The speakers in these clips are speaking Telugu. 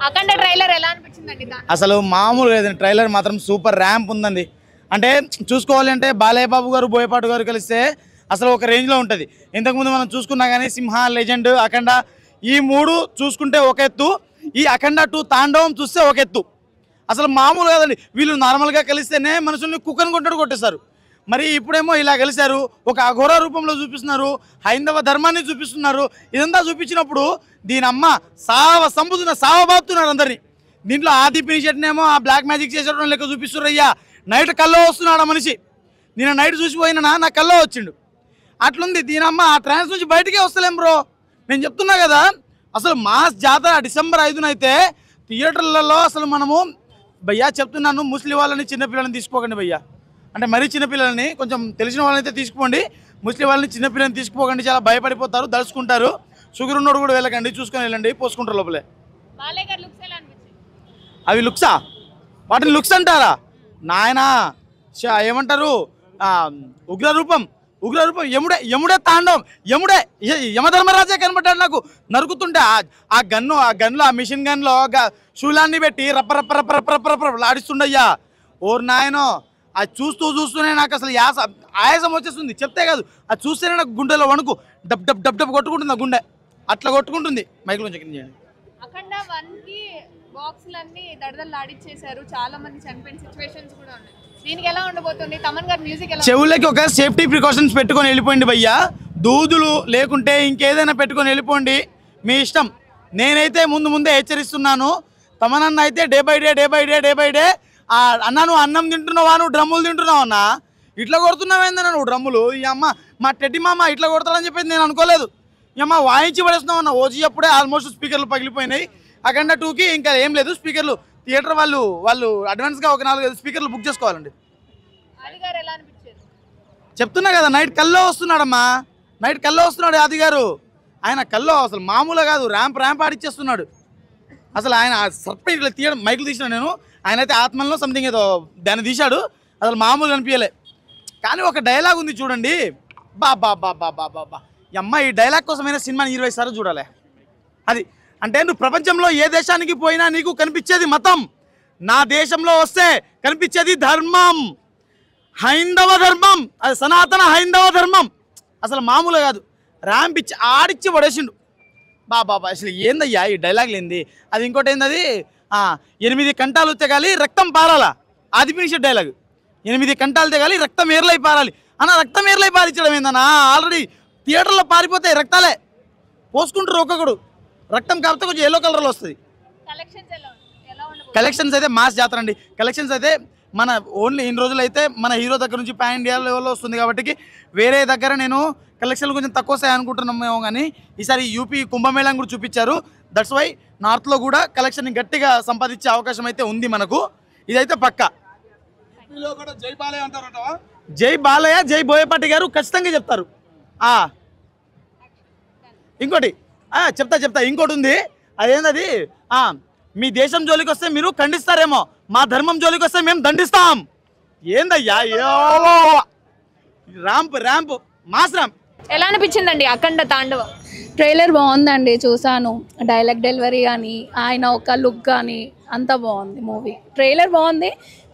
అఖండ ట్రైలర్ ఎలా అనిపించిందండి? అసలు మామూలు లేదండి, ట్రైలర్ మాత్రం సూపర్ ర్యాంప్ ఉందండి. అంటే చూసుకోవాలి అంటే బాలయ్య బాబు గారు బోయపాటి గారు కలిస్తే అసలు ఒక రేంజ్లో ఉంటుంది. ఇంతకుముందు మనం చూసుకున్నా కానీ సింహ, లెజెండ్, అఖండ ఈ 3 చూసుకుంటే ఒక ఎత్తు, ఈ అఖండ 2 తాండవం చూస్తే ఒక ఎత్తు. అసలు మామూలు కాదండి. వీళ్ళు నార్మల్గా కలిస్తేనే మనుషుల్ని కుక్కను కొట్టాడు కొట్టేస్తారు. మరి ఇప్పుడేమో ఇలా కలిశారు, ఒక అఘోర రూపంలో చూపిస్తున్నారు, హైందవ ధర్మాన్ని చూపిస్తున్నారు. ఇదంతా చూపించినప్పుడు దీని అమ్మ సావబాతున్నారు అందరినీ. దీంట్లో ఆదిపిని చెట్నేమో ఆ బ్లాక్ మ్యాజిక్ చేసేటం లెక్క చూపిస్తున్నారు. అయ్యా నైట్ కల్లో వస్తున్నాడు ఆ మనిషి. నేను నైట్ చూసిపోయినా నా కల్లో వచ్చిండు. అట్లుంది దీనమ్మ. ఆ ట్రాన్స్ నుంచి బయటకే వస్తలేం బ్రో. నేను చెప్తున్నా కదా, అసలు మాస్ జాతర డిసెంబర్ 5న అయితే థియేటర్లలో అసలు మనము భయ్యా చెప్తున్నాను, ముస్లిం వాళ్ళని చిన్నపిల్లల్ని తీసుకోకండి భయ్యా. అంటే మరీ చిన్నపిల్లల్ని, కొంచెం తెలిసిన వాళ్ళని అయితే తీసుకోండి. ముస్లిం వాళ్ళని చిన్నపిల్లల్ని తీసుకోకండి, చాలా భయపడిపోతారు, దలుచుకుంటారు. షుగర్ ఉన్నోడు కూడా వెళ్ళకండి, చూసుకొని వెళ్ళండి, పోసుకుంటారు లోపలే. అవి లుక్సా? వాటిని లుక్స్ అంటారా నాయనా? ఏమంటారు? ఉగ్రరూపం యముడే తాండవం. యమధర్మరాజే కనబడ్డాడు నాకు నరుకుతుంటే. ఆ గన్నులో ఆ మిషన్ గన్లో శూలాన్ని పెట్టి రప్ప రప్ప రప్ప రప్ప రప్ప రప్ప ఆడిస్తుండయ్యా. ఓర్ నాయనో, అది చూస్తూనే నాకు అసలు ఆయాసం వచ్చేస్తుంది. చెప్తే కాదు, అది చూస్తేనే నాకు గుండెలో వణుకు డబ్ డబ్ డబ్ డబ్ కొట్టుకుంటుంది. ఆ గుండె అట్లా కొట్టుకుంటుంది. మైక్లో చెక్ చేయండి. అఖండ 1కి బాక్సులన్నీ దడదలు ఆడిచ్చేశారు. చాలా మంది చనిపోయిన సిచ్యువేషన్స్ కూడా ఉన్నాయి. దీనికి ఎలా ఉండబోతుంది? తమన్ గారి మ్యూజిక్ ఎలా? చెవులకి ఒక సేఫ్టీ ప్రికాషన్స్ పెట్టుకొని వెళ్ళిపోయింది భయ్యా. దూదులు లేకుంటే ఇంకేదైనా పెట్టుకొని వెళ్ళిపోండి, మీ ఇష్టం. నేనైతే ముందే హెచ్చరిస్తున్నాను. తమనన్న అయితే డే బై డే అన్నా నువ్వు అన్నం తింటున్నావా, నువ్వు డ్రమ్ములు తింటున్నావు అన్నా, ఇట్లా కొడుతున్నావేందన్నా నువ్వు డ్రమ్ములు. ఈ అమ్మ మా టెడ్డి మామ ఇట్లా కొడతాడని చెప్పేసి నేను అనుకోలేదు. ఈ అమ్మ వాయించి పడేస్తున్నావు అన్న. ఓజీ అప్పుడే ఆల్మోస్ట్ స్పీకర్లు పగిలిపోయినాయి. అఖండ 2కి ఇంకా ఏం లేదు స్పీకర్లు. థియేటర్ వాళ్ళు అడ్వాన్స్గా ఒక 4-5 స్పీకర్లు బుక్ చేసుకోవాలండి. చెప్తున్నా కదా, నైట్ కల్లో వస్తున్నాడమ్మా. నైట్ కల్లో వస్తున్నాడు ఆది గారు. ఆయన కల్లో అసలు మామూలుగా కాదు, ర్యాంప్ ఆడిచ్చేస్తున్నాడు. అసలు ఆయన సర్ప్రైజ్ ఇట్లా తీయడం, మైకులు తీసిన నేను. ఆయన అయితే ఆత్మల్లో సంథింగ్ ఏదో దాన్ని తీశాడు. అసలు మామూలుగా అనిపించలే. కానీ ఒక డైలాగ్ ఉంది చూడండి, బా ఈ అమ్మాయి ఈ డైలాగ్ కోసమైనా సినిమాని 20 సార్లు చూడాలి. అది అంటే నువ్వు ప్రపంచంలో ఏ దేశానికి పోయినా నీకు కనిపించేది మతం, నా దేశంలో వస్తే కనిపించేది ధర్మం, హైందవ ధర్మం, అది సనాతన హైందవ ధర్మం. అసలు మామూలుగా కాదు, ర్యాంప్ ఇచ్చి ఆడిచ్చి పడేసిండు. బాబా అసలు ఏందయ్యా ఈ డైలాగులు ఏంది? అది ఇంకోటి ఏంది, అది 8 కంటాలు తెగాలి రక్తం పారాలా, అది ఫినిష్ డైలాగ్. 8 కంటాలు తెగాలి రక్తం ఏర్లై పారాలి అన్న. రక్తం ఏర్లై పారించడం ఏందన్నా? ఆల్రెడీ థియేటర్లో పారిపోతాయి రక్తాలే, పోసుకుంటారు ఒక్కొక్కడు. రక్తం కాకపోతే కొంచెం ఎల్లో కలర్లో వస్తుంది. కలెక్షన్స్ అయితే మాస్ జాతర అండి. కలెక్షన్స్ అయితే మన ఓన్లీ ఇన్ని రోజులు అయితే మన హీరో దగ్గర నుంచి పాన్ ఇండియా లెవెల్లో వస్తుంది కాబట్టి వేరే దగ్గర నేను కలెక్షన్లు కొంచెం తక్కువ వస్తాయి అనుకుంటున్నామేమో. కానీ ఈసారి యూపీ కుంభమేళం కూడా చూపించారు. దట్స్ వై నార్త్లో కూడా కలెక్షన్ గట్టిగా సంపాదించే అవకాశం అయితే ఉంది మనకు. ఇదైతే పక్కా. జై బాలయ్య, జై బోయపాటి గారు ఖచ్చితంగా చెప్తారు. ఇంకోటి చెప్తా ఇంకోటి ఉంది. అదేంటది, మీ దేశం జోలికి వస్తే మీరు ఖండిస్తారేమో, మా ధర్మం జోలికి వస్తే మేము దండిస్తాం. ఏందయ్యా ర్యాంప్ మాస్ ర్యాంప్. ఎలా అనిపించిందండి అఖండ తాండవం? ట్రైలర్ బాగుందండి, చూసాను. డైలాగ్ డెలివరీ కానీ ఆయన ఒక లుక్ కానీ అంతా బాగుంది. మూవీ ట్రైలర్ బాగుంది,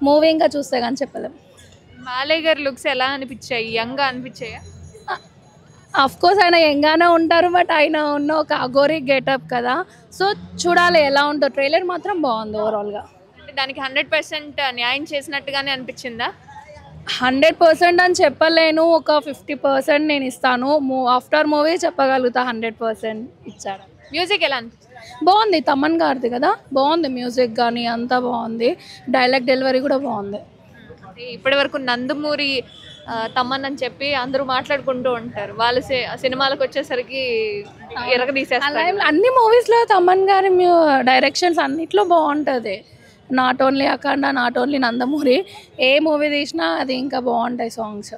మూవీ ఇంకా చూస్తే కానీ చెప్పలేం. బాలయ్య గారి లుక్స్ ఎలా అనిపించాయి? యంగ్గా అనిపించాయా? అఫ్ కోర్స్ ఆయన యంగానే ఉంటారు, బట్ ఆయన ఉన్న ఒక అఘోరీ గెటప్ కదా, సో చూడాలి ఎలా ఉంటుందో. ట్రైలర్ మాత్రం బాగుంది ఓవరాల్గా. అంటే దానికి 100% న్యాయం చేసినట్టుగానే అనిపించిందా? 100% అని చెప్పలేను, ఒక 50% నేను ఇస్తాను. ఆఫ్టర్ మూవీ చెప్పగలుగుతా 100% ఇచ్చాడు. మ్యూజిక్ ఎలా అనిపించింది? బాగుంది, తమన్ గారిది కదా, బాగుంది. మ్యూజిక్ కానీ అంతా బాగుంది, డైలాగ్ డెలివరీ కూడా బాగుంది. ఇప్పటి వరకు నందమూరి తమన్ అని చెప్పి అందరూ మాట్లాడుకుంటూ ఉంటారు, వాళ్ళు సినిమాలకు వచ్చేసరికి ఎరగదీసేస్తారు. అన్ని మూవీస్లో తమన్ గారి డైరెక్షన్స్ అన్నిట్లో బాగుంటుంది. Not only Akhanda, not only Nandamuri, A movie తీసినా అది ఇంకా బాగుంటాయి. సాంగ్స్,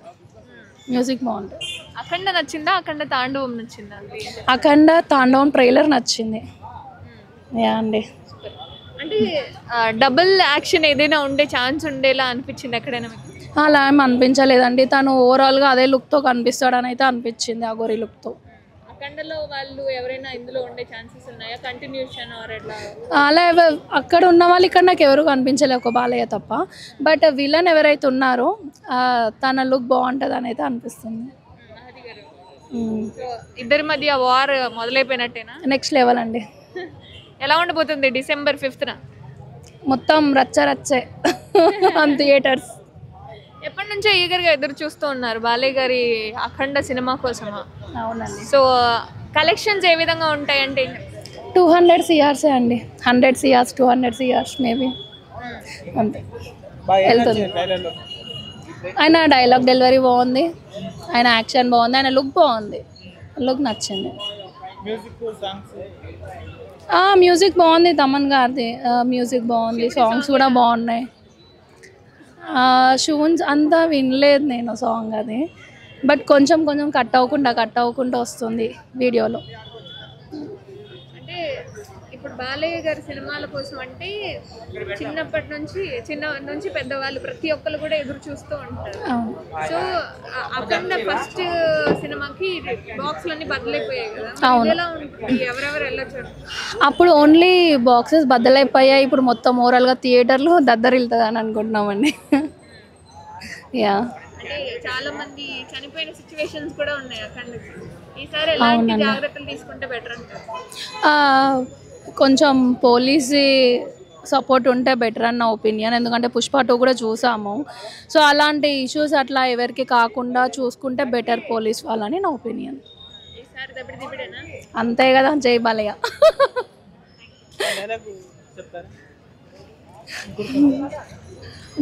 మ్యూజిక్ బాగుంటుంది. అఖండ నచ్చిందా, అఖండ తాండవం నచ్చిందా? అఖండ తాండవం ట్రైలర్ నచ్చింది. యా అండి. అంటే డబుల్ యాక్షన్ ఏదైనా ఉండే ఛాన్స్ ఉండేలా అనిపించింది ఎక్కడైనా మీకు? అలా ఏమి అనిపించలేదండి, తను ఓవరాల్గా అదే లుక్తో కనిపిస్తాడని అయితే అనిపించింది, ఆ గోరి లుక్తో. అఖండలో వాళ్ళు ఎవరైనా ఇందులో ఉండే ఛాన్సెస్ ఉన్నాయా, కంటిన్యూషన్ ఆర్ ఎట్లా? అలా అక్కడ ఉన్న వాళ్ళు ఇక్కడ నాకు ఎవరు కనిపించలే, ఒక బాలయ్య తప్ప. బట్ విలన్ ఎవరైతే ఉన్నారో తన లుక్ బాగుంటుంది అని అయితే అనిపిస్తుంది. సో ఇద్దరి మధ్య వార్ మొదలైపోయినట్టేనా? నెక్స్ట్ లెవెల్ అండి. ఎలా ఉండబోతుంది December 5th? మొత్తం రచ్చే థియేటర్స్. ఎప్పటి నుంచో ఈగర్గా ఎదురు చూస్తూ ఉన్నారు బాలయ్య గారి అఖండ సినిమా కోసమా? అవునండి. సో కలెక్షన్స్ ఏ విధంగా ఉంటాయంటే 200 CRs అండి. 100 CRs 200 CRs మేబీ అంతే వెళ్తుంది. ఆయన డైలాగ్ డెలివరీ బాగుంది, ఆయన యాక్షన్ బాగుంది, ఆయన లుక్ బాగుంది, లుక్ నచ్చింది. మ్యూజిక్ బాగుంది, తమన్ గారిది మ్యూజిక్ బాగుంది, సాంగ్స్ కూడా బాగున్నాయి. షూన్స్ అంతా వినలేదు నేను సాంగ్ అది, బట్ కొంచెం కొంచెం కట్ అవ్వకుండా వస్తుంది వీడియోలో. అంటే ఇప్పుడు బాలయ్య గారి సినిమాల కోసం అంటే చిన్నప్పటి నుంచి పెద్దవాళ్ళు ప్రతి ఒక్కరు కూడా ఎదురు చూస్తూ ఉంటారు. సో అఖండ ఫస్ట్ సినిమాకి బాక్స్లన్నీ బద్దలైపోయాయి కదా, ఎలా ఉంటుంది, ఎవరెవరు వెళ్ళొచ్చు? అప్పుడు ఓన్లీ బాక్సెస్ బద్దలైపోయాయి, ఇప్పుడు మొత్తం ఓవరాల్గా థియేటర్లు దద్దరిల్తుంది అని అనుకుంటున్నామండి. యా, అంటే చాలా మంది చనిపోయిన సిచ్యువేషన్స్ కూడా ఉన్నాయి అఖండకి. ఈసారి ఎలాంటి జాగ్రత్తలు తీసుకుంటే బెటర్ అంటారు? కొంచెం పోలీసు సపోర్ట్ ఉంటే బెటర్ అన్న ఒపీనియన్. ఎందుకంటే పుష్ప 2 కూడా చూసాము. సో అలాంటి ఇష్యూస్ అట్లా ఎవరికి కాకుండా చూసుకుంటే బెటర్ పోలీస్ వాళ్ళని నా ఒపీనియన్. అంతే కదా, జై బాలయ్య.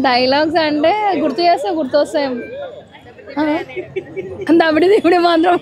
డైలాగ్స్ అంటే గుర్తు చేస్తే గుర్తొస్తాయి. దబిడి దిబిడి మాత్రం